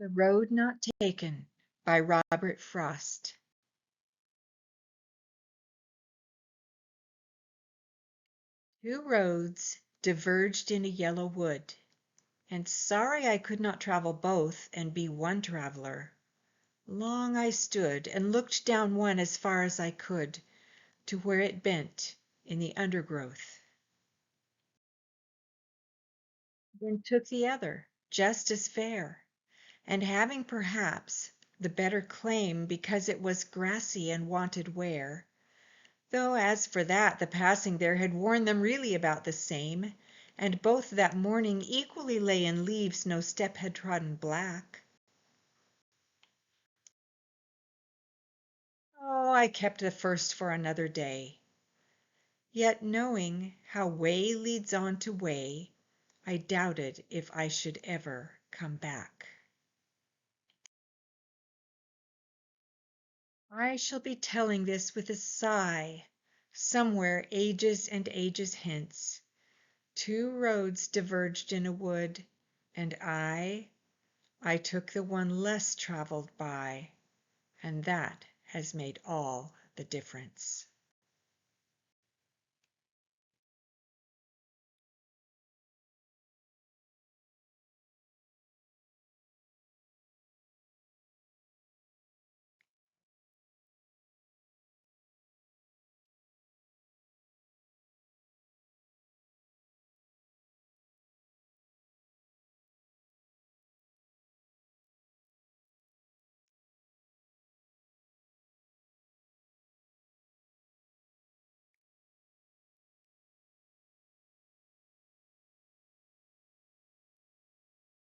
The Road Not Taken by Robert Frost. Two roads diverged in a yellow wood, and sorry I could not travel both and be one traveler. Long I stood and looked down one as far as I could, to where it bent in the undergrowth. Then took the other, just as fair, and having perhaps the better claim because it was grassy and wanted wear, though as for that the passing there had worn them really about the same, and both that morning equally lay in leaves no step had trodden black. Oh, I kept the first for another day. Yet knowing how way leads on to way, I doubted if I should ever come back. I shall be telling this with a sigh, somewhere ages and ages hence. Two roads diverged in a wood, and I took the one less traveled by, and that has made all the difference.